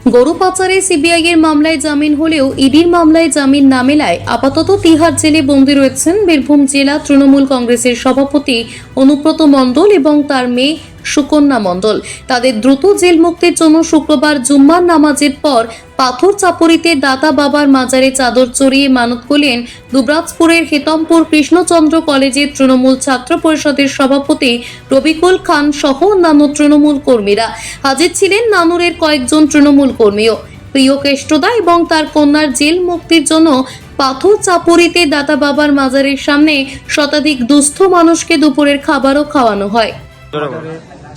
গরু পাচারে সিবিআই এর মামলায় জামিন হলেও ইডির মামলায় জামিন না মেলায় আপাতত তিহার জেলে বন্দী রয়েছেন বীরভূম জেলা তৃণমূল কংগ্রেসের সভাপতি অনুব্রত মণ্ডল এবং তার মেয়ে সুকন্যা মণ্ডল। তাদের দ্রুত জেল মুক্তির জন্য শুক্রবার জুম্মার নামাজের পর পাথর চাপড়িতে দাতা বাবার মাজারে চাদর চড়িয়ে মানত করলেন দুবরাজপুরের হেতমপুর কৃষ্ণচন্দ্র কলেজের তৃণমূল ছাত্র পরিষদের সভাপতি রবিকুল খান সহ অন্যান্য তৃণমূল কর্মীরা। হাজির ছিলেন নানুরের কয়েকজন তৃণমূল কর্মীও। প্রিয় কেষ্টদা এবং তার কন্যার জেল মুক্তির জন্য পাথর চাপড়িতে দাতা বাবার মাজারের সামনে শতাধিক দুস্থ মানুষকে দুপুরের খাবারও খাওয়ানো হয়।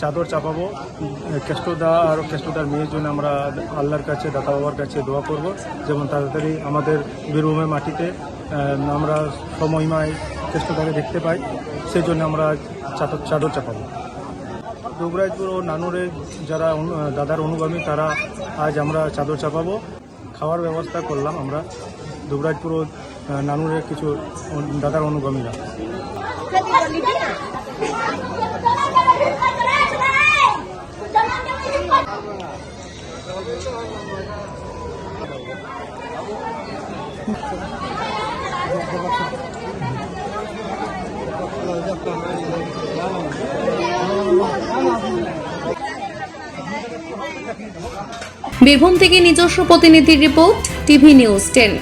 চাদর চাপাবো কেষ্টদা আর কেষ্টদার মেয়ের জন্য আমরা আল্লাহর কাছে দাতা বাবার কাছে দোয়া করব, যেমন তাড়াতাড়ি আমাদের বীরভূমের মাটিতে আমরা সমহিমায় কেষ্টদাকে দেখতে পাই, সেই জন্য আমরা চাদর চাপাবো। দুবরাজপুর ও নানুরের যারা দাদার অনুগামী তারা আজ আমরা চাদর চাপাবো। খাওয়ার ব্যবস্থা করলাম আমরা দুবরাজপুর ও নানুরের কিছু দাদার অনুগামীরা। বীরভূম থেকে নিজস্ব প্রতিনিধির রিপোর্ট, টিভি নিউজ 10।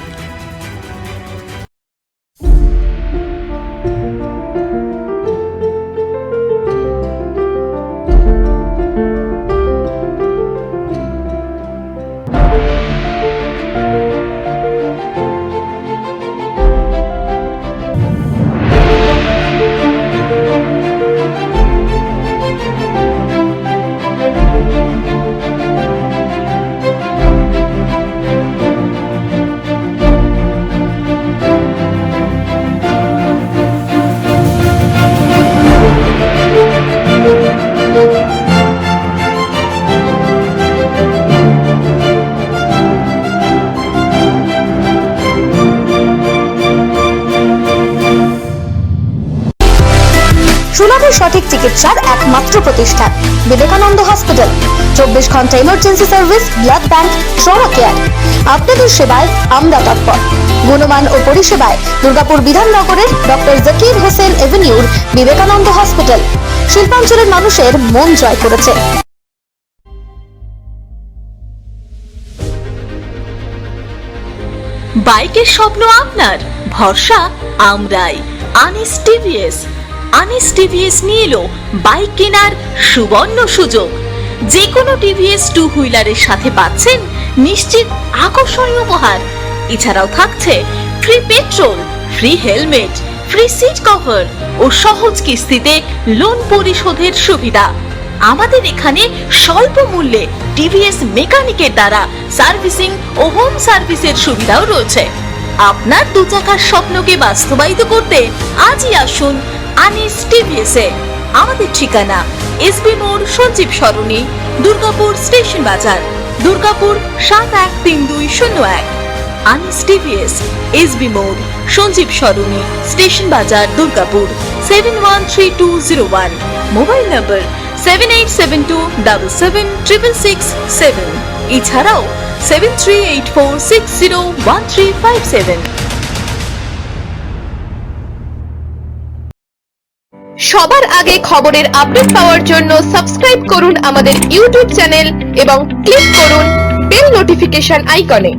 সুলভ সঠিক চিকিৎসার একমাত্র প্রতিষ্ঠান বিবেকানন্দ হসপিটাল। 24 ঘন্টা emergency service, blood bank, trauma care. আপনাদের সেবায় আমরা তৎপর। গুণমান ও পরিষেবায় দুর্গাপুর বিধাননগরের ডক্টর জাকির হোসেন এভিনিউর বিবেকানন্দ হসপিটাল শিল্পাঞ্চলের মানুষের মন জয় করেছে। বাইকের স্বপ্ন আপনার, ভরসা আমরাই। আনিস টিভিএস। আনিস টিভিএস নিয়ে এলো বাইক কেনার সুবর্ণ সুযোগ। যে কোনো টিভিএস 2 হুইলারের সাথে পাচ্ছেন নিশ্চিত আকর্ষণীয় উপহার। এছাড়াও থাকছে free petrol, free helmet, free seat cover ও সহজ কিস্তিতে লোন পরিশোধের সুবিধা। আমাদের এখানে স্বল্প মূল্যে টিভিএস মেকানিকের দ্বারা সার্ভিসিং ও হোম সার্ভিসের সুবিধাও রয়েছে। আপনার 2 চাকার স্বপ্নকে বাস্তবায়িত করতে আজই আসুন আনিস টিভিএসে। আমাদের ঠিকানা এসবি মোড়, সঞ্জীব সরণি, দুর্গাপুর স্টেশন বাজার, দুর্গাপুর 713201। আনিস টিভিএস, এসবি মোড়, সঞ্জীব সরণি, স্টেশন বাজার, দুর্গাপুর 713201। মোবাইল নম্বর 7872776667। এছাড়াও 7384601357। সবার আগে খবরের আপডেট পাওয়ার জন্য সাবস্ক্রাইব করুন আমাদের ইউটিউব চ্যানেল এবং ক্লিক করুন বেল নোটিফিকেশন আইকনে।